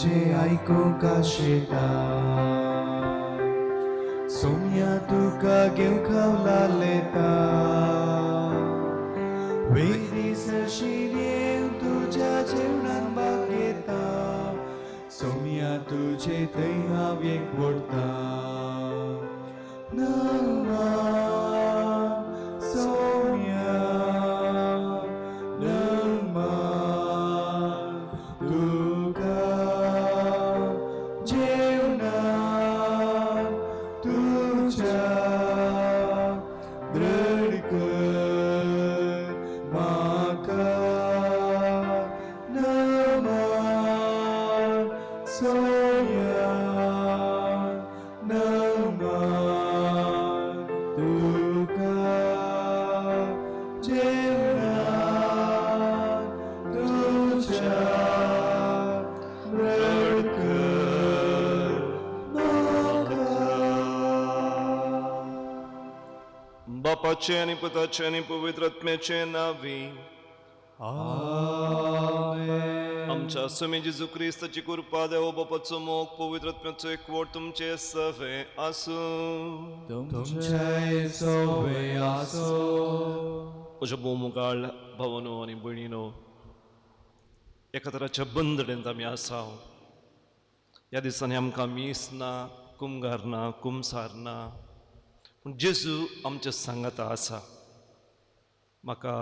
तुझे ऐकूंक शेता सोम्या तुका घेवंक लेता वेदीसशीर येवन तुझ्या जेवणान भाग घेता सोम्या तुझे थंय हांव एकवटता नमा सोम्या नमा तुका जेवणान तुझ्या दृढ कर म्हाका नमा सोम्या नमा तुका जेवणान तुझ्या दृढ कर म्हाका. बापाचे आणि पुताचे आणि पवित्र आत्म्याचे नावी आमेन. आमच्या स्वामी जेजू क्रिस्ताची कृपा देव बापाचो मोग पवित्र आत्म्याचो एकवट तुमचे सवे आसू. तुमचे सोबे आसो. म्हज्या भोवमुखाळ भावनो आनी भयणीनो, एका तराच्या बंदडेंत आमी आसा. ह्या दिसांनी आमकां मीस ना, कुमगार ना, कुमसार ना, पूण जेजू आमच्या सांगाता आसा. म्हाका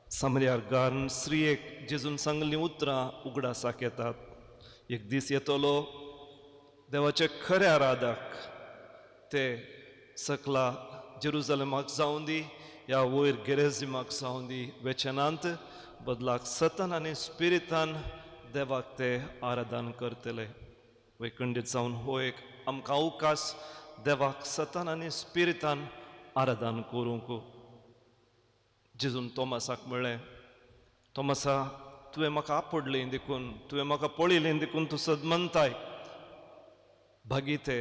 सामर्यार गार्न स्त्रियेक जेजून सांगली उतरां उगडासाक येतात. एक दीस येतलो देवाचे खरे आराधक ते सकला जेरुजलेमाक जावं दी या वयर गेरेजिमाक जावं दी वेचनांत बदलाक सतन आनी स्पिरितान देवाक ते आराधन करतले. वैखंडीत जावन हो एक आमकां अवकाश देवाक सतन आनी स्पिरितान आराधन करूंक. जेजून तोमासाक म्हणलें, तोमासा तुवें म्हाका आपडलें देखून, तुवें म्हाका पळयलें देखून तूं सदमनताय. भागीते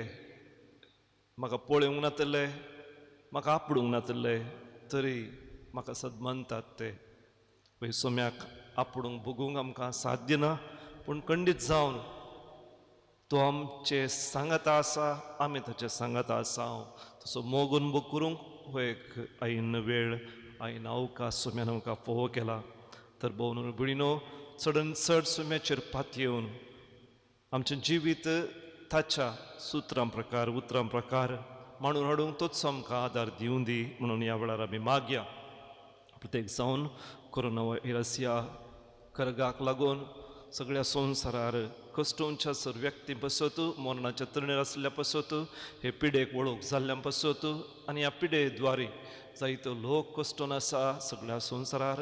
म्हाका पळोवंक नातले, म्हाका आपडूंक नातले, तरी म्हाका सदमनतात ते. पळय सोम्याक आपडूंक बगूंक आमकां साध्य ना, पूण खंडीत जावन तो आमचे सांगाता आसा, आमी ताचे सांगाता आसा. तसो मोग अनुभव करूंक हो एक आईन वेळ, आईन अवकाश सोम्यान आमकां फोव केला. तर भोवनो भयणीनो, चडून चड सोम्याचेर पात येवन आमचें जिवीत ताच्या सुत्रां प्रकार उतरां प्रकार मांडून हाडूंक तोच आमकां आदार दिवं दी म्हणून ह्या वेळार आमी मागया. प्रत्येक जावन कोरोना व्हायरस ह्या कर्गाक लागून सगळ्या संवसारार कश्टोवच्या सर व्यक्ती पसत, मरणाच्या तरणेर आसल्या पसत, हे पिडेक वळख जाल्ल्या पसत आनी ह्या पिडे द्वारे जायतो लोक कश्टोवन आसा सगळ्या संवसारार.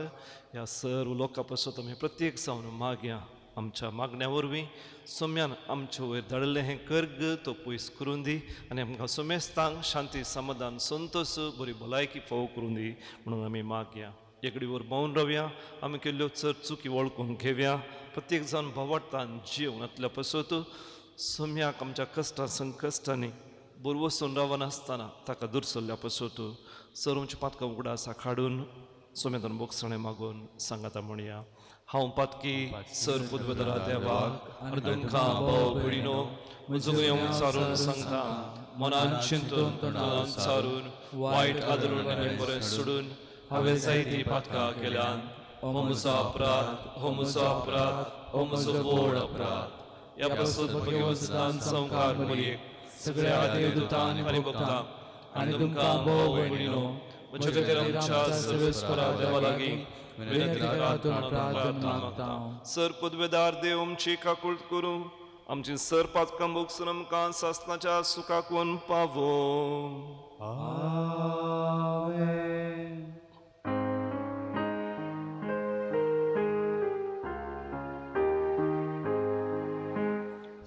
ह्या सर्व लोकां पसत आमी प्रत्येक जावन मागया. आमच्या मागण्या वरवीं सोम्यान आमचे वयर धाडिल्लें हें कर्ग तो पयस करून दी आनी आमकां सोमेस्तांक शांती समाधान संतोश बरी भलायकी फोव करून दी म्हणून आमी मागया. एकडी वर भोंवन रावया, आमी केल्ल्यो चड चुकी वळखून घेवया. प्रत्येक जावन भवार्थान जिवनांतल्या पसत सोम्याक आमच्या कश्टां संकश्टांनी बरो वचून रावनासतना ताका दुरसल्ल्या पसत सर्वच्या पातकां उगडासा हाडून सोम्यान बोगसणें मागून सांगाता म्हणया. हांव पातकी सर पुदवेदरा देवाक आनी तुमकां भाव भयणीनो म्हजो सारून सांगता, मनान चिंतून तोंडान सारून वायट आदरून आनी बरें सोडून हांवें जायतीं पातकां केल्यान हो म्हजो अपराध, हो म्हजो अपराध, हो म्हजो व्हड अपराध. ह्या पसत भगवंतान संवकार मयेक सगळ्या देवदूतांक आनी भक्तांक आनी तुमकां भाव भयणीनो म्हजे खातीर आमच्या सर्वेस्परा देवा लागीं विनंती करात म्हणून प्रार्थना मागता. सर पदवेदार देव आमची काकूळट करूं, आमची सर पातकां भोगसून आमकां सासणाच्या सुखाक व्हरून पावो. आमेन.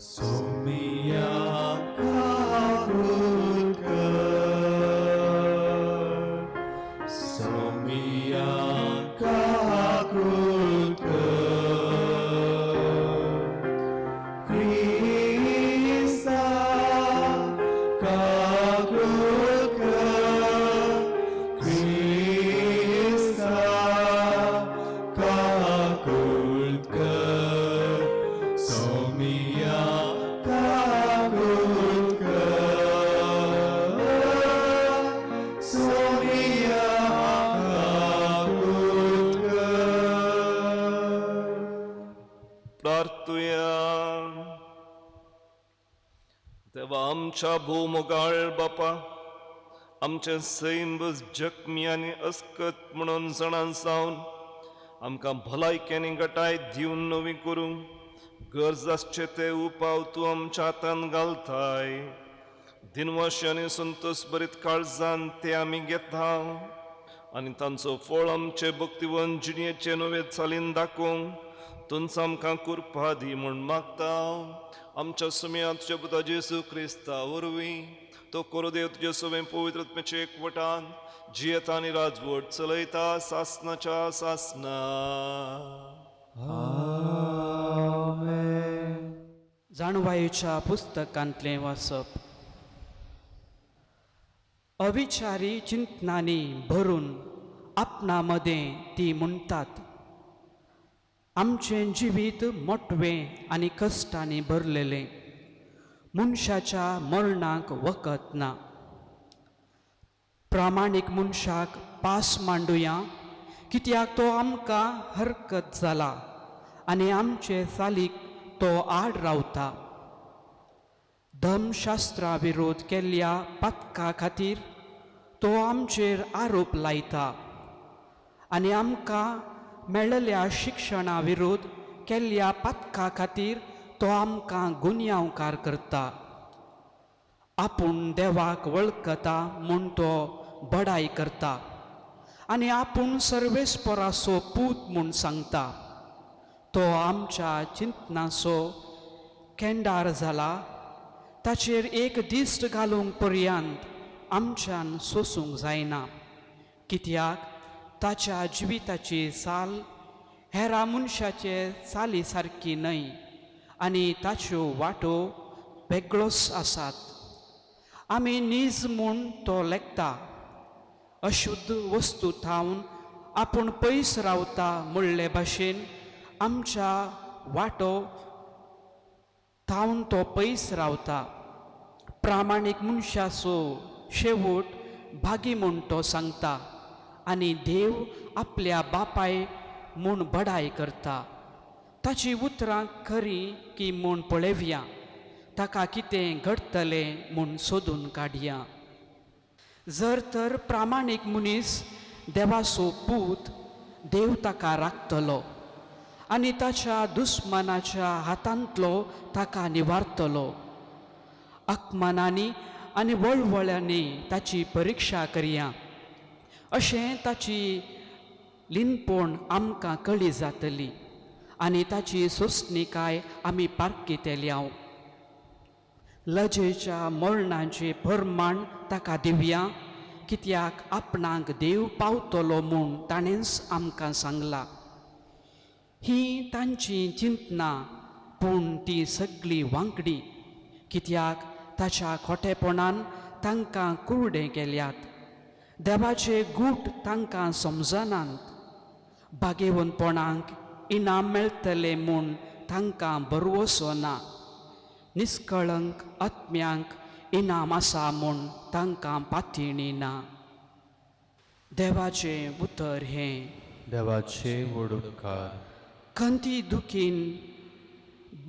सोमिया काकूळट कर, सोमिया काकूळट कर, क्रिस्ता काकूळट कर, क्रिस्ता काकूळट कर, सोमिया देवा आमच्या भोवमोगाळ बापा, आमचे सैम जखमी आनी अस्कत म्हणून जणां जावन आमकां भलायकेनी गटाय दिवन नवी करूं गरज आसचे ते उपाव तूं आमच्या हातान घालताय. दिनवाशी आनी संतोश बरीत काळजान ते आमी घेता आनी तांचो फळ आमचे भक्तिवंत जिणेचे नवे चालीन दाखोवंक तुमचो आमकां कृपा दी म्हूण मागता. आमच्या सुमयात तुज्या पुता जेसू क्रिस्ता वरवीं तो कोरोदेव तुजे सवें पवित्र आत्म्याचे एकवटान जियेता आनी राजवट चलयता सासनाच्या सासना. जाणवायेच्या पुस्तकांतलें वाचप. अविचारी चिंतनांनी भरून आपणा मदें ती म्हणटात, आमचें जिवीत मोटवें आनी कश्टांनी भरलेलें, मनशाच्या मरणाक वखद ना. प्रामाणीक मनशाक पास मांडुया, कित्याक तो आमकां हरकत जाला आनी आमचे चालीक तो आड रावता. धर्मशास्त्रा विरोध केल्ल्या पातका खातीर तो आमचेर आरोप लायता आनी आमकां मेळिल्ल्या शिक्षणा विरोध केल्ल्या पातका खातीर तो आमकां गुन्यांवकार करता. आपूण देवाक वळखता म्हूण तो बडाय करता आनी आपूण सर्वेस्पराचो पूत म्हूण सांगता. तो आमच्या चिंतनाचो केंडार जाला, ताचेर एक दिश्ट घालूंक पर्यंत आमच्यान सोसूंक जायना. कित्याक ताच्या जिविताची चाल हेरा मनशाचे चाली सारकी न्हय आनी ताच्यो वाटो वेगळोच आसात. आमी नीज म्हूण तो लेखता, अशुद्ध वस्तू थावन आपूण पयस रावता म्हणले भाशेन आमच्या वाटो थावन तो पयस रावता. प्रामाणीक मनशाचो शेवट भागी म्हूण तो सांगता आनी देव आपल्या बापाय म्हूण बडाय करता. ताची उतरां खरीं की म्हूण पळयव्या, ताका कितें घडटलें म्हूण सोदून काडया. जर तर प्रामाणीक मनीस देवाचो पूत, देव ताका राखतलो आनी ताच्या दुस्मनाच्या हातांतलो ताका निवारतलो. आत्मानांनी आनी वळवळ्यांनी ताची परिक्षा करया, अशें ताची लिनपण आमकां कळी जातली आनी ताची सोंसणीकाय आमी पारखितल्या. लजेच्या मरणाचें फर्माण ताका दिवया, कित्याक आपणाक देव पावतलो म्हूण ताणेंच आमकां सांगलां. ही तांची चिंतना, पूण ती सगळी वांकडी, कित्याक ताच्या खोटेपणान तांकां कुरडें केल्यात. देवाचे गूट तांकां समजनात. भागेवंतपणांक इनाम मेळटलें म्हूण तांकां भरवोसो ना. निश्कळंक आत्म्यांक इनाम आसा म्हूण तांकां पातिणी ना. देवाचें उतर हें. देवाचे वडुपकार. खंती दुखीन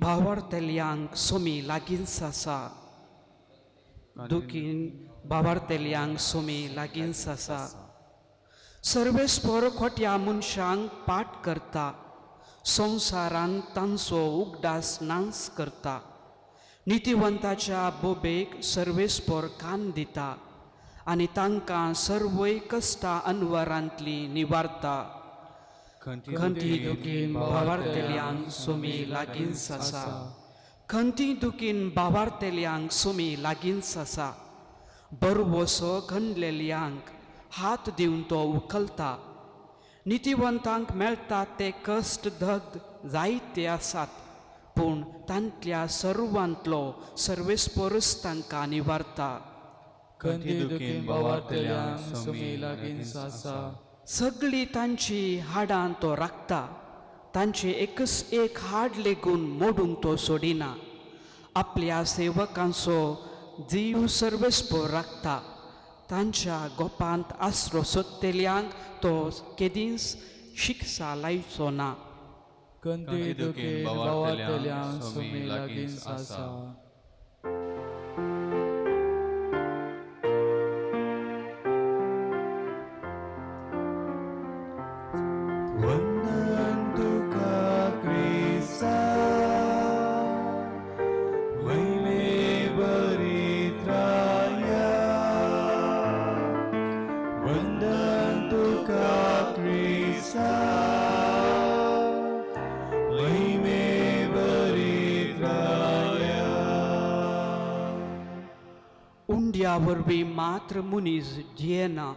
भावार्थल्यांक सोमी लागींच आसा. दुखीन भावार्थल्यांक सोमी लागींच आसा. सर्वेस्पर खोट्या मनशांक पाट करता, संवसारांत तांचो उगडास नाश करता. नितिवंताच्या बोबेक सर्वेस्पर कान दिता आनी तांकां सर्वय कश्टां अनवरांतली निवारता. खंती दुखीन भावार्थल्यांक सोमी लागींच आसा. खंती दुखीन भावार्थल्यांक सोमी लागींच आसा. बरवोसो गंडलेल्यांक हात दिवन तो उखलता. नितिवंतांक मेळटा ते कश्ट दग्ध जायते आसात, पूण तांतल्या सर्वांतलो सर्वेस्परच तांकां निवारता. खंती दुखीन भावार्थल्यांक सोमी लागींच आसा. सगळीं तांची हाडां तो राखता, तांचे एकच एक हाड लेगून मोडूंक तो सोडिना. आपल्या सेवकांचो जीव सर्वेस्पर राखता. तांच्या गोपांत आसरो सोदतेल्यांक तो केदींच शिक्षा लायचो ना. खंती दुखीन भावार्थल्यांक सोमी लागींच आसा. उंड्या वरवीं मात्र मुनीस जियेना,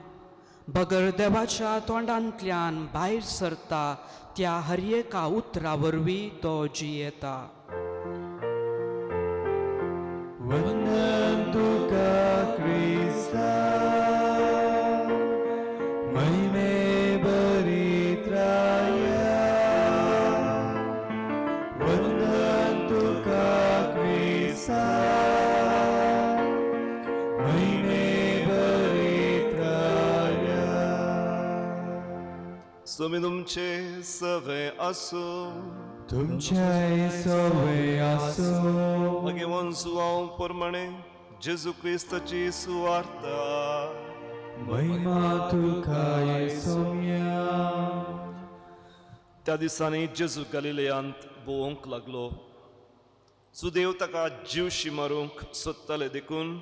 बगर देवाच्या तोंडांतल्यान भायर सरता त्या हर एका उतरा वरवीं तो जियेता. वंदन तुका क्रिस्ता, महिमे बरीत राया. वंदन तुका क्रिस्ता, महिमे बरीत राया. स्वामी तुमचे सवे असो. तुमच्या सवय आसो. मागे वंसुवांव प्रमाणे जेजू क्रिस्ताची सुवार्ता. महिमा तुका येसोम्या. त्या दिसांनी जेजू गलिलेयांत भोवंक लागलो. जुदेव ताका जीवशी मारूंक सोदताले देखून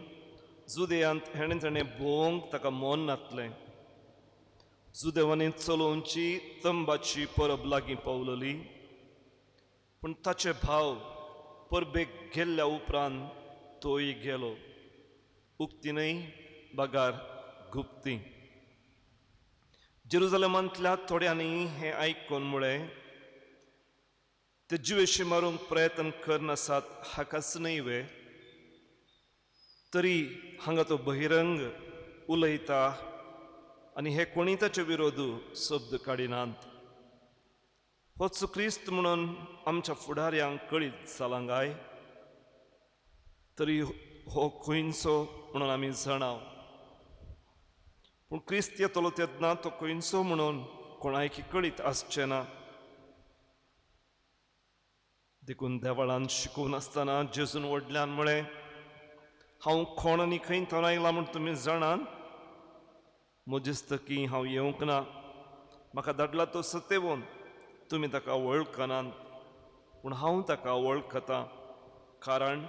जुदेयांत ताणें भोवंक ताका मोन घातलें. जुदेवांनी चलोवची तंबाची परब लागीं पावलली. पूण ताचे भाव परबेक गेल्ल्या उपरांत तोय गेलो. उक्तीनय बागार गुप्ती. जेरुजालेमांतल्या थोड्यांनी हें आयकून म्हळें, ते जिवेशी मारूंक प्रयत्न करनासात हाकाच न्हय, तरी हांगा तो बहिरंग उलयता आनी हे कोणी ताचे विरोध शब्द काडिनात. होच क्रिस्त म्हणून आमच्या फुडाऱ्यांक कळीत जालां काय, तरी हो खंयचो म्हणून आमी जाणाव. पूण क्रिस्त येतलो तेन्ना तो खंयचो म्हणून कोणायकी कळीत आसचें ना. देखून देवळांत शिकून आसतना जेजून व्हडल्यान म्हळें, हांव कोण आनी खंयतून आयलां म्हूण तुमी जाणात. म्हजेस्तकी हांव येवंक ना. म्हाका धाडला तो सतेवून तुमी ताका वळखनात, पूण हांव ताका वळखतां, कारण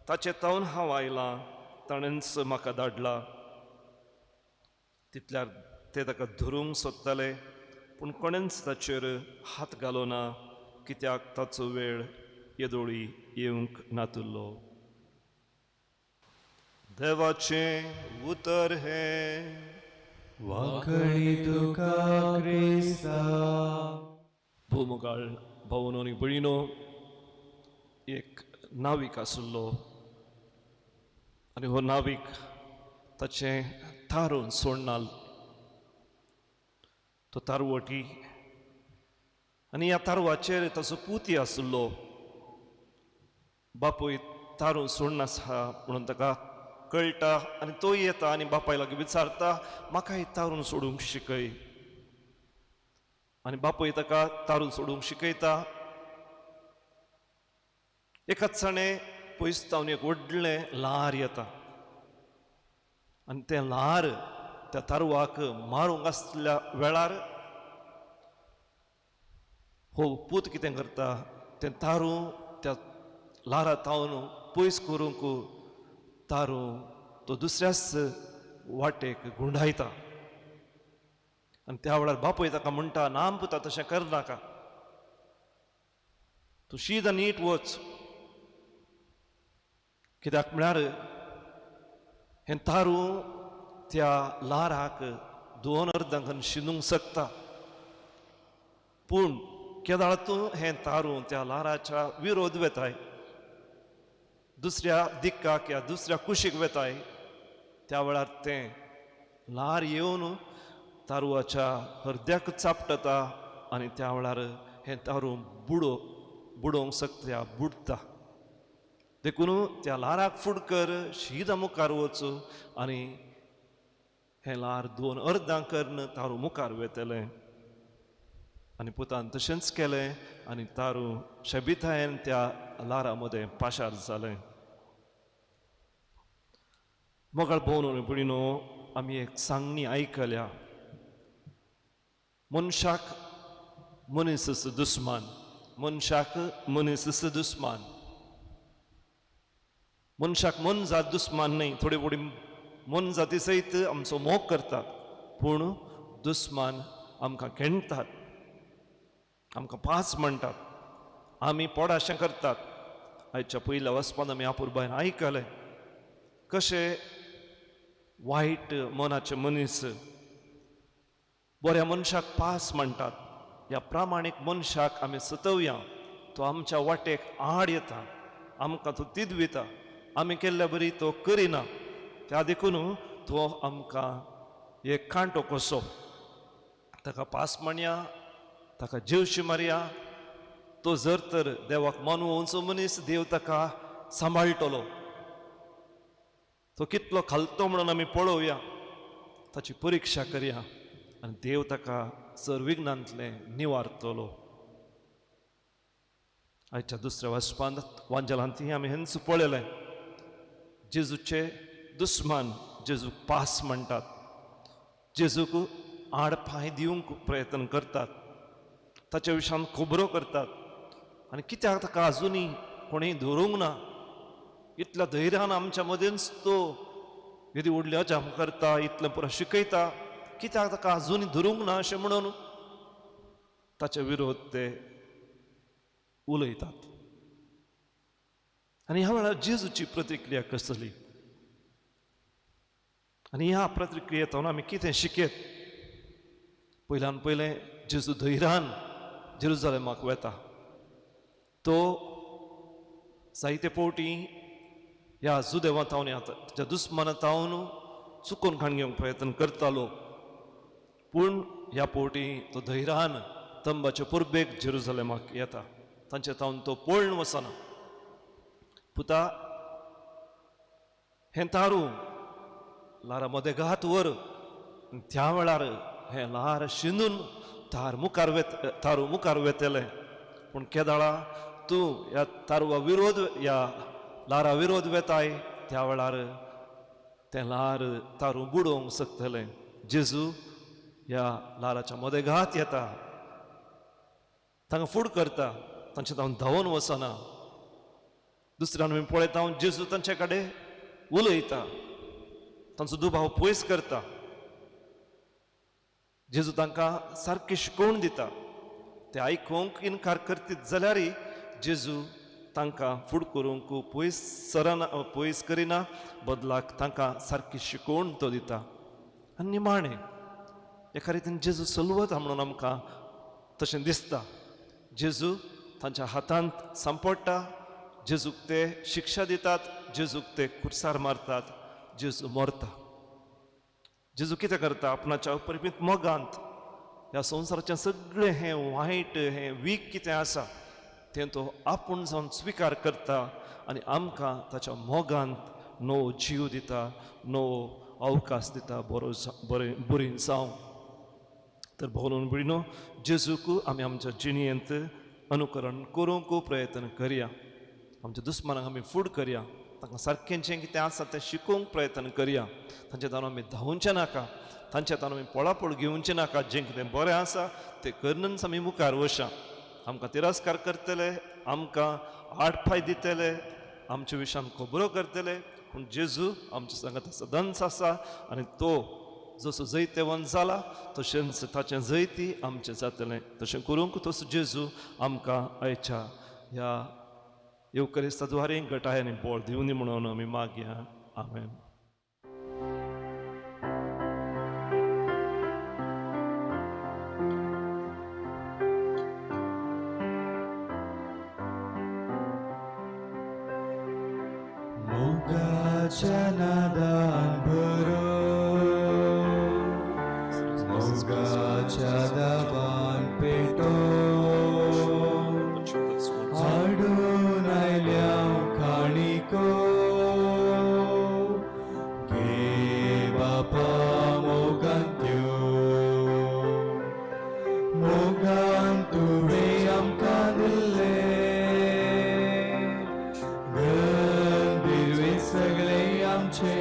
ताचे तावन हांव आयलां, ताणेंच म्हाका धाडला. तितल्यार ते ताका धरूंक सोदताले, पूण कोणेंच ताचेर हात घालोना, कित्याक ताचो वेळ येदोळी येवंक नातुल्लो. देवाचें उतर हें. वाकडी तुका क्रिस्ता. भोवमुगाळ भावनो आनी भयणीनो, एक नावीक आसुल्लो आनी हो नावीक ताचें तारून सोडनाल. तो तारवटी आनी ह्या तारवाचेर ताचो पुती आसुल्लो. बापूय तारून सोडनासा म्हणून ताका कळटा आनी तो येता आनी बापाय लागीं विचारता, म्हाका ही तारून सोडूंक शिकय. आनी बापूय ताका तारून सोडूंक शिकयता. एकाच दिसाणें पयसतावन एक व्हडलें ल्हार येता आनी तें ल्हार त्या तारवाक मारूंक आसल्या वेळार हो पूत कितें करता, तें तारू त्या ल्हारा तावन पयस करूंक तारू तो दुसऱ्याच वाटेक गुंडायता. आनी त्या वेळार बापूय ताका म्हणटा, नाम पुता तशें करनाका, तूं शीद नीट वच. कित्याक म्हळ्यार हें तारू त्या ल्हाराक 2 अर्दांकन शिनूंक शकता. पूण केदाळ तूं हें तारू त्या ल्हाराच्या विरोध वेताय, दुसऱ्या दिक्काक या दुसऱ्या कुशीक वेताय, त्या वेळार तें ल्हार येवन तारुवाच्या हृदयाक चापटता आनी त्या वेळार हें तारू बुडोवंक शकता, बुडता. देखून त्या ल्हाराक फुड कर, शीदा मुखार वच आनी हें ल्हार 2 अर्दां करन तारू मुखार वेतलें. आनी पुतान तशेंच केलें आनी तारू शेबितायेन त्या ल्हारा मदें पाशार जालें. मोगाळ भोवनो भयणीनो, आमी एक सांगणी आयकल्या. मनशाक मनीस दुस्मान. मनशाक मनीस दुस्मान. मनशाक मन जात दुस्मान न्हय. थोडी थोडी मन जाती सयत आमचो मोग करतात, पूण दुस्मान आमकां खेणटात, आमकां पास म्हणटात, आमी पोडाशें करतात. आयच्या पयल्या वचपान आमी आपुरबायन आयकलें, कशे वायट मनाचे मनीस बऱ्या मनशाक पास म्हणटात, ह्या प्रामाणीक मनशाक आमी सतवया, तो आमच्या वाटेक आड येता, आमकां तो तिदविता, आमी केल्ल्या बरी तो करिना, त्या देखून तो आमकां एक कांटो कसो, ताका पास म्हणया, ताका जेवशी मारया. तो जर तर देवाक मानूचो मनीस, देव ताका सांबाळटलो. तो कितलो खालतो म्हणून आमी पळोवया, ताची परिक्षा करया, आनी देव ताका सर्विघ्नांतले निवारतलो. आयच्या दुसऱ्या वाचपांत वांजलांत आमी हेंच पळयलें, जेजूचे दुस्मान जेजूक पास म्हणटात, जेजूक आडपांय दिवंक प्रयत्न करतात, ताच्या विशयान खबरो करतात, आनी कित्याक ताका आजुनी कोणीय धरूंक ना, इतल्या धैर्यान आमच्या मदींच तो यदी व्हडली अजाप करता, इतलें पुरो शिकयता, कित्याक ताका आजुनी धरूंक ना अशें म्हणून ताचे विरोध ते उलयतात. आनी ह्या वेळार जेजूची प्रतिक्रिया कसली, आनी ह्या प्रतिक्रियेंतून आमी कितें शिकयत? पयल्यान पयलें जेजू धैर्यान जेरुसलेमाक वेता. तो जायते फावटी ह्या जुदेवांतावन ताच्या दुस्मानातावन चुकोवन खाण घेवंक प्रयत्न करतालो, पूण ह्या फावटी तो धैर्यान तंबाचे पुर्बेक जेरुसलेमाक येता. तांचे तावन तो पळोवन वचना. पुता हें तारू लारा मदें घात व्हर, त्या वेळार हें लार शिंदून तारू मुखार वेतेलें. पूण केदाळा तूं ह्या तारवा विरोध, ह्या लारा विरोध वेताय, त्या वेळार तें लार तारू बुडोवंक शकतलें. जेजू ह्या लाराच्या मदें घात येता, तांकां फूड करता, तांचे तावन धांवून वचना. दुसऱ्यान आमी पळयता जेजू तांचे कडेन उलयता, तांचो दुबाव पयस करता. जेजू तांकां सारकें शिकोवन दिता. ते आयकूंक इन्कार करतीत जाल्यारय जेजू तांकां फूड करूंक पयस करिना, बदलाक तांकां सारकी शिकोवन तो दिता. आनी निमाणें एका रितीन जेजू चलवता म्हणून आमकां तशें दिसता. जेजू तांच्या हातांत सांपडटा, जेजूक ते शिक्षा दितात, जेजूक ते कुर्सार मारतात, जेजू मरता. जेजू कितें करता? आपणाच्या अपरिमीत मोगांत ह्या संवसाराचें सगळें हें वायट, हें वीक कितें आसा तें तो आपूण जावन स्विकार करता, आनी आमकां ताच्या मोगांत नवो जीव दिता, नवो अवकाश दिता बरें जावं. तर भोवून भयणो, जेजूक आमी आमच्या जिणेंत अनुकरण करूंक प्रयत्न करया. आमच्या दुस्मानाक आमी फूड करया, तांकां सारकें जें कितें आसा तें शिकोवंक प्रयत्न करया. तांचे तावन आमी धांवचें नाका, तांचे तावन आमी पळापळ घेवचें नाका. जें कितें बरें आसा तें करूनच आमी मुखार वचा. आमकां तिरस्कार करतले, आमकां आडपाय दितले, आमच्या विशयान खबरो करतले, पूण जेजू आमच्या सांगात सदांच आसा, आनी तो जसो जैतेवन जाला तशेंच ताचें जैती आमचें जातलें. तशें करूंक तसो जेजू आमकां आयच्या ह्या येवकरिस्ताद्वारे घटाय आनी बोळ दिवनी म्हणून आमी मागया. आमेन. मोगाच्या नादान भरो, मोगाच्या दाबान पेटो, हाडून आयल्या खाणिको, घे बापा मोगान त्यो, मोगान तुवें आमकां दिल्ले, सगळे आमचे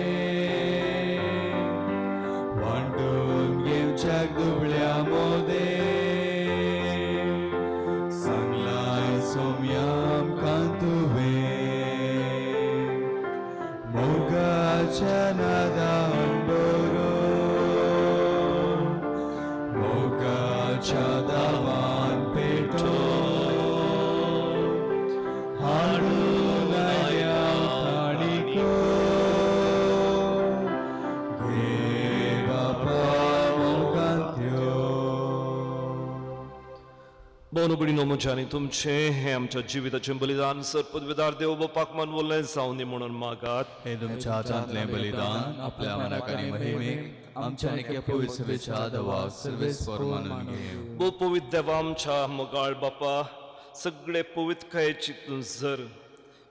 वांटून घेवच्याक दुबळ्या मोदे, सांगलाय सोम्या आमकां तुवें, मोगाच्या नादान बरो, मोगाच्या दावान पेटो, हाडून आयल्या खाणिको, भावानो भयणीनो म्हजे आनी तुमचे हे आमच्या जिविताचें बलिदान सरपदवेदार देव बापाक मानवलें जावं दी म्हणून मागात. हे तुमच्या हातांतलें बलिदान आपल्या मनाक आनी महिमेक आमच्या आनी पवित्र सभेच्या दवाक सर्वेस्पर मानून घेव. ओ पवित्र देवा आमच्या मोगाळ बापा, सगळे पवित्रकायेची तूं जर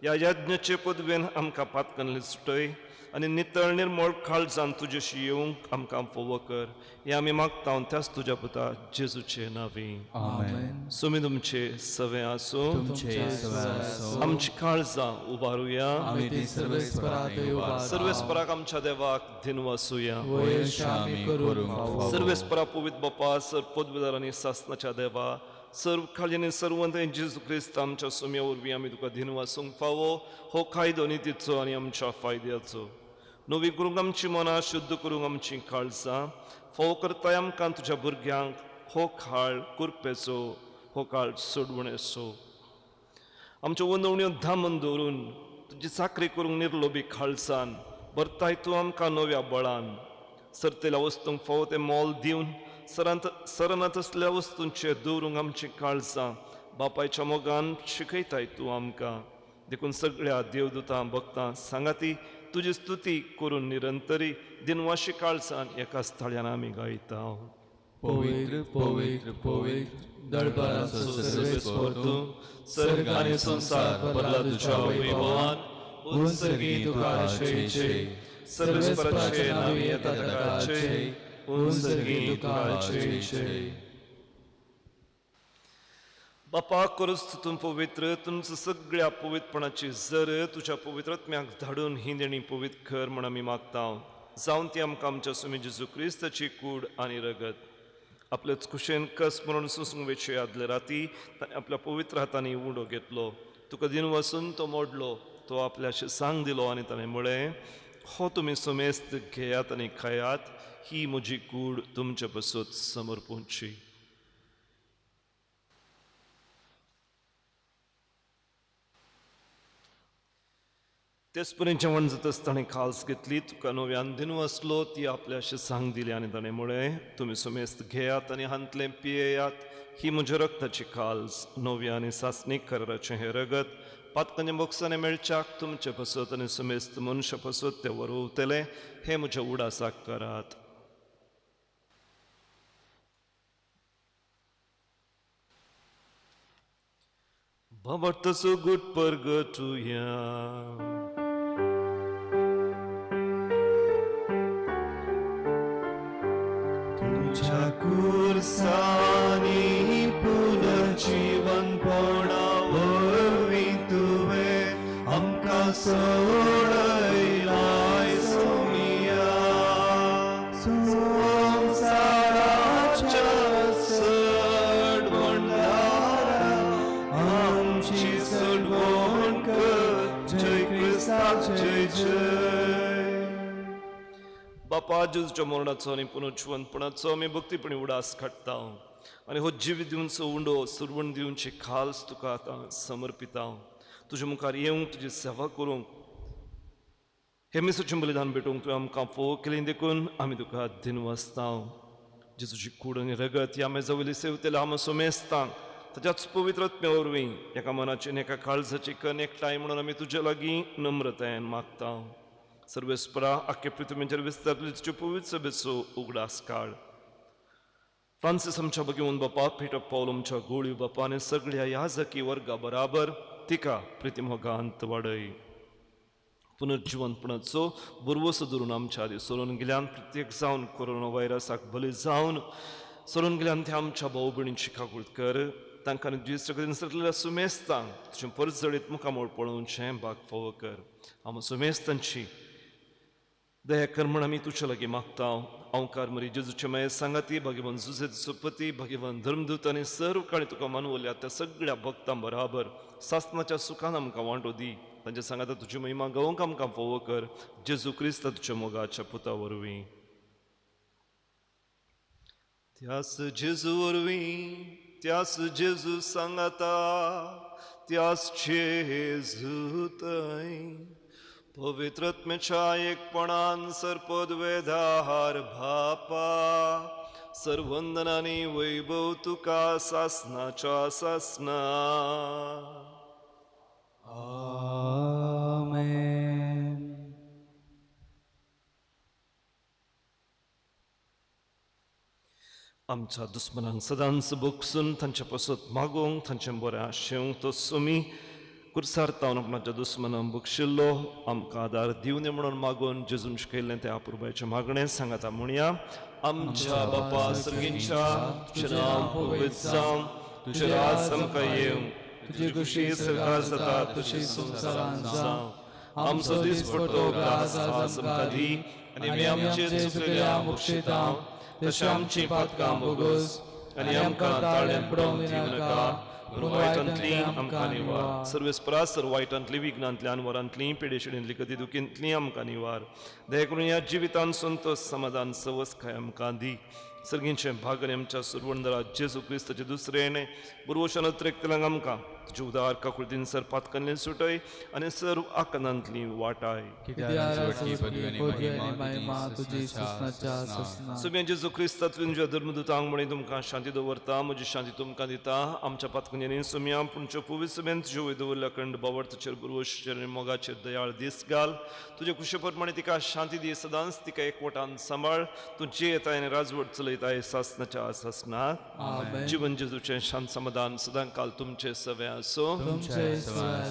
ह्या यज्ञाचे पदवेन आमकां पातकनले सुटय आनी नितळ निर्मळ काळजान तुजेशी येवंक आमकां फोव कर. हे आमी मागता त्याच तुज्या पुता जेजूचे नांवी. आमेन. सुमी तुमचे सवे आसूं. तुमचे सवे आसूं. आमची काळजां उबारुया. आमी ती सर्वेस्पराक उबारता. सर्वेस्पराक आमच्या देवाक दिनवासुया. वयश आमी करूंक फावो. सर्वेस्परा पवित्र बापा, सर पदवीदार आनी सासणाच्या देवा, सर्व खाली सर्वंत जेजू क्रिस्त आमच्या सुम्या वरवीं आमी तुका दिनवासूंक फावो. हो कायदो नितीचो आनी आमच्या फायद्याचो. नवी करूंक आमची मनां, शुद्ध करूंक आमची काळजां. फावो करताय आमकां तुज्या भुरग्यांक हो काळ कुरपेचो, हो काळ सोडवणेचो. आमच्यो वंदवण्यो धामन दवरून तुजी चाकरी करूंक निर्लोभी काळजान भरताय तूं आमकां नव्या बळान. सरतेल्या वस्तूंक फावो तें मोल दिवन सरनात असल्या वस्तूंचे दवरूंक आमची काळजां बापायच्या मोगान शिकयताय तूं आमकां. देखून सगळ्या देवदूतां भक्तां सांगाती तुजी स्तुती करून निरंतरी दिनवाशी काळजान एका स्थळ्यान आमी गायता. पवित्र पवित्र पवित्र दळपाराचो सर्वेस्पर तूं, सर्ग आनी संसार भरला तुज्या वैभवान. उंचगी तुका आशेचे, सर्वेस्पराचे नावी येता ताकाचे, उंचगी तुका आशेचे. बापा करूस तूं पवित्र, तुमचं सगळ्या पवित्रपणाची जर तुझ्या पवित्रत्म्याक धाडून ही देणी पवित्र कर म्हण आमी मागता. जावन ती आमकां आमच्या सुमी जेजू क्रिस्ताची कूड आनी रगत आपल्याच कुशेन कस म्हणून सुसंगेचे आदले राती आपल्या पवित्र हातांनी उंडो घेतलो. तुका दिन वसून तो मोडलो, तो आपल्याशी सांग दिलो आनी ताणें म्हळें, हो तुमी सुमेस्त घेयात आनी खायात, ही म्हजी कूड तुमचे पासून समर्पूंची. तेच पर्यंत जेवण जाताच ताणें खास घेतली, तुका नव्यान दिन वसलो, ती आपल्याशी सांग दिली आनी ताणें म्हळें, तुमी सुमेस्त घेयात आनी हांतलें पियेयात, ही म्हज्या रक्ताची खाल्स, नव्या आनी सासणीक कराराचें हें रगत पातकांच्या बोक्सांनी मेळच्याक तुमचे पासत आनी सुमेस्त मनशा पासत ते वरवतले, हे म्हज्या उडासाक करात. बाबा गुट परगटुया. तुझ्या कुर्सानी पुनर्जीवनपणा वरवीं तुवें आमकां सोडयलाय सोमिया. संवसाराच्या सडवणदारा आमची सडवण कर. जय क्रिस्ता जय जय. बापा जेजूच्या मरणाचो आनी पुनर्जीवनपणाचो आमी भक्तीपणी उडास काडटा आनी हो जीव दिवचो उंडो सुरवण दिवची खाल्स तुका आतां समर्पिता. तुज्या मुखार येवंक तुजी सेवा करूंक हे मिसाचें बलिदान भेटूंक तुवें आमकां फोव केलें, देखून आमी तुका दिनवासता. जेजूची कूड आनी रगत ह्या मेजा वयली सेवतेले आमी सुमेस्ता. ताच्याच पवित्रत्म्या वरवीं एका मनाची आनी एका काळजाची कण एकठांय म्हणून आमी तुजे लागीं नम्रतायेन मागता. सर्वेस्परा आख्खे पृथ्वीचेर विस्तारली तुज्या पवित्र सभेचो उगडास काळ. फ्रांसीस आमच्या भगिवन बापा, पीटर पौल आमच्या गोळी बापा आनी सगळ्या याजकी वर्गा बराबर तिका प्रितीमोगांत वाडय. पुनर्जीवनपणाचो बुरवोस धरून आमच्या आदी सोडून गेल्यान प्रत्येक जावन कोरोना व्हायरसाक बली जावन सोडून गेल्यान ते आमच्या भाऊ भयणींची काकूळ कर. तांकां द्विसकडेन सरलेल्या सुमेस्तांक तुजें परत जडीत मुखामोळ पळोवचें भाग फावो कर. आमी सुमेस्तांची दया कर म्हण आमी तुजे लागीं मागता. अवकार मरी जेजूचे माये सांगाती भगवान जुजेचो सुपती भगवान धर्मदूत आनी सर्व काळी तुका मानवल्या त्या सगळ्या भक्तां बराबर सासणाच्या सुखान आमकां वांटो दी. तांचे सांगाता तुजी महिमा गावंक आमकां फोव कर. जेजू क्रिस्त तुज्या मोगाच्या पुता वरवीं. त्यास जेजू वरवीं, त्यास जेजू सांगाता, त्यास जेजू थंय पवित्रत्म्याच्या एकपणान सरपद वेधार भापा सर्वंदनानी वैभव तुका सासनाच्या सासना. आमेन. आमच्या दुस्मनांक सदांच बोगसून तांचे पासत मागोवंक तांचें बरें आशेवंक तो सुमी कुर्सार तावन आपणाच्या दुस्मनांक बक्षिल्लो आमकां आदार दिवने म्हणून मागून जेजून शिकयल्लें तें अपुरबायेचें मागणें सांगाता म्हणया. आमच्या बापा सर्गींच्या तुजें नांव पवित्र जावं, तुजें राज आमकां येवं, तुजी खुशी सदां जाता तशी संवसारांत जावं. आमचो दिसपट्टो ग्रास आज आमकां दी आनी आमी आमचे चुकलेल्यांक बक्षितांव तशें आमची पातकां बोगोस आनी आमकां ताळ्यान पडोवंक दिनाका पूण वायटांतली आमकां निवार. सर्वेस्परास सर वायटांतली विघ्नांतल्यान वरांतली पिडेशिडेंतली कधी दुखींतली आमकां निवार. दया करून ह्या जिवितांत संतोष समाधान सवस खाय आमकां दी. सर्गींचें भागरे आमच्या सुरवंदरा जेजू क्रिस्ताचे दुसरे येणे बुरवोशान उद्रेकतल्यांक आमकां तुजे उदार काकुळतीन सर पातकांतल्यान सुटय आनी सर्व आकंतांतली वाटाय. सुम्या जेजू क्रिस्तांतल्यान तुज्या धर्मदुतांक म्हणी तुमकां शांती दवरता, म्हजी शांती तुमकां दिता. आमच्या पातकांनी सुम्या पुणच्या पवित्र सभेंत तुजे वय दवरल्या खंड बावर्थाचेर बुरवोशाचेर आनी मोगाचेर दयाळ दीस घाल. तुजे खुशे प्रमाणे तिका शांती दी, सदांच तिका एकवटान सांबाळ. तूं जे येताय आनी राजवट चलयताय सासनाच्या सासनाक. जीवन जेजूचें शांत समाधान सदां काल तुमचे सवे असो.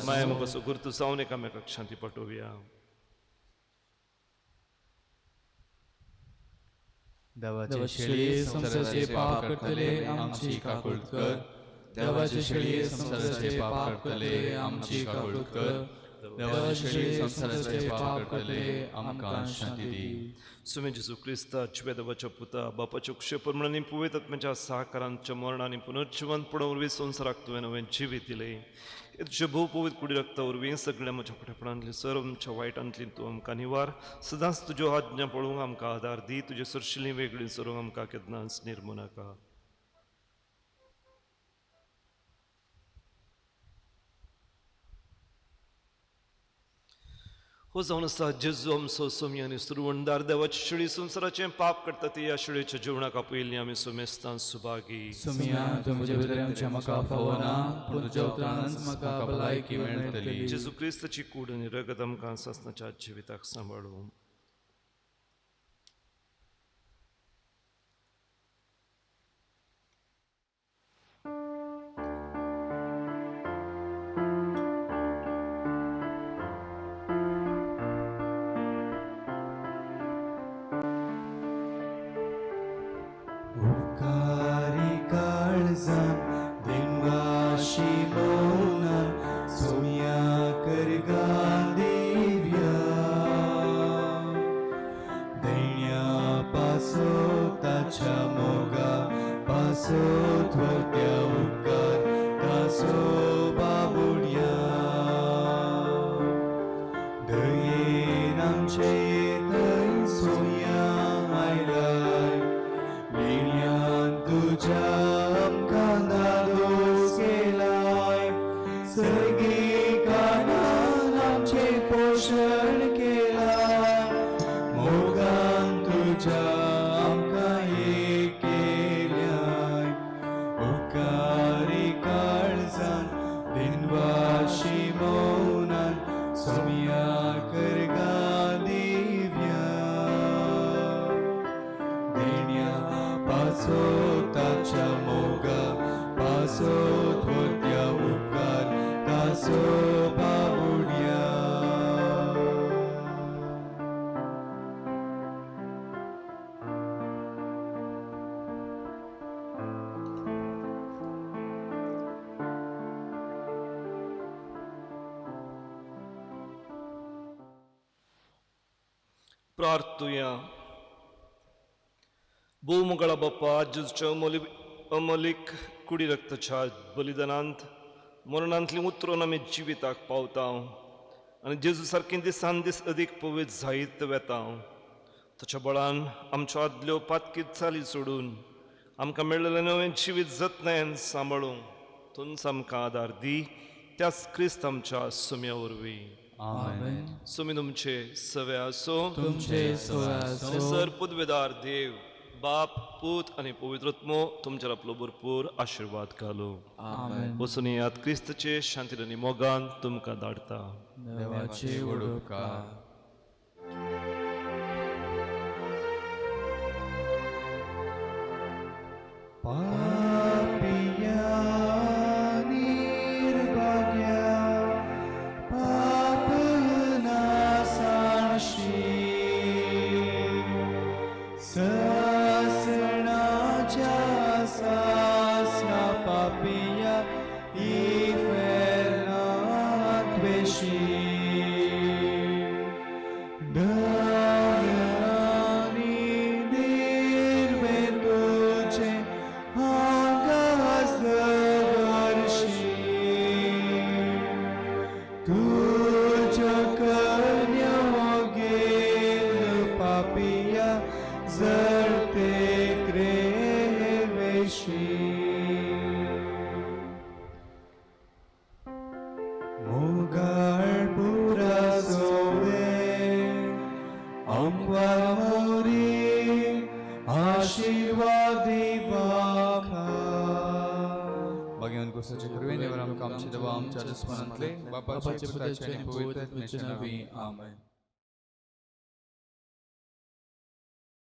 माया मोगाचो गुर्त जावन एकामेकाक शांती पाठोवया. देवाचे शेळी संसाराचे पाप करतले आमची काकूळट कर. देवाचे शेळी संसाराचे पाप करतले आमची काकूळट कर. देवाचे शेळी संसाराचे पाप करतले आमकां शांती दी. सुमे जेजू क्रिस्ता जिवे देवाच्या पुता बापाच्या खुशे प्रमाणे पवित्र आत्म्याच्या सहकारांच्या मरणाने पुनर्जीवन पडोवन वरवीं संवसाराक तुवें नवें जिवीत दिलें. तुजे भोव पवित्र कुडी रक्ता वरवीं सगळ्या म्हज्या फटाफटांतली सर्व आमच्या वायटांतली तूं आमकां निवार. सदांच तुज्यो आज्ञा पळोवंक आमकां आदार दी. तुजे सरशिल्ली वेगळी सरूंक आमकां केन्नाच निर्मू नाका. हो जावन आसा जेजू आमचो सोमी आनी सुरवणदार देवाची शेळी संवसाराचें पाप करता ती ह्या शेळयेच्या जिवनाका पयलीं आमी सोमेस्तां सुभागी. सुमिया तूं म्हज्या भितर आमच्या म्हाका फावना पूण तुज्या उतरांच म्हाका भलायकी मेळटली. जेजू क्रिस्ताची कूड आनी रगत आमकां सासनाच्या जिविताक सांबाळूं. उपकारी काळजान दिनवाशी मौनान सोम्या करगा दिव्या. दैन्या पासो ताच्या मोगा पासो थोत्या उपकार तासो बाबुड्या. दयेन आमचे थंय सोम्या आयलाय. लेण्यान तुज्या आमकां दादोस केलाय. सर्गी कानान आमचे पोशण केलाय. मोगान तुज्या आमकां एक केल्याय. उपकारी काळजान दिनवाशी मौनान सोम्या करगा दिव्या. देण्या पासो ताच्या मोगा पासो थोत्या उपकार तासो बाबुड्या. प्रार्थुया. भोवमंगळा बाप्पा जेजूच्या अमोलीक कुडी रक्ताच्या बलिदानांत मरणांतली उतरून आमी जिविताक पावता आनी जेजू सारकें दिसान दीस अदीक पवित्र जायत वेता. ताच्या बळान आमच्यो आदल्यो पातकी चाली सोडून आमकां मेळिल्लें नवें जिवीत जतनायेन सांबाळूंक तुमचो आमकां आदार दी. त्याच क्रिस्त आमच्या सुम्या वरवीं. आमेन. सुमी तुमचे सवे आसो. तुमचे सवे आसो. सर पुदवेदार देव बाप पूत आणि पवित्रत्मो तुमच्यावर आपलो भरपूर आशीर्वाद घालो. आमेन. वचून यात क्रिस्तचे शांतीन आनी मोगान तुमकां धाडटा. देवाचे वडोवकार. पापिया निर्भाग्या पापनासाशी ससणाच्या सासना पापिया इफेरनात बेशी दयानी निर्वेदोचे आगास वर्षी तुझ्या कन्यागेल पापिया जळते क्रेवेशी मोगाळ पुरा सोवे अमवा मोरी आशीर्वादी बाखा भगवान कुसाचे कृपेने वर आमकां आमची देवा आमच्या दुस्मनांतले बापाचे पुताचे आणि पवित्र आत्म्याचे नावे आमेन.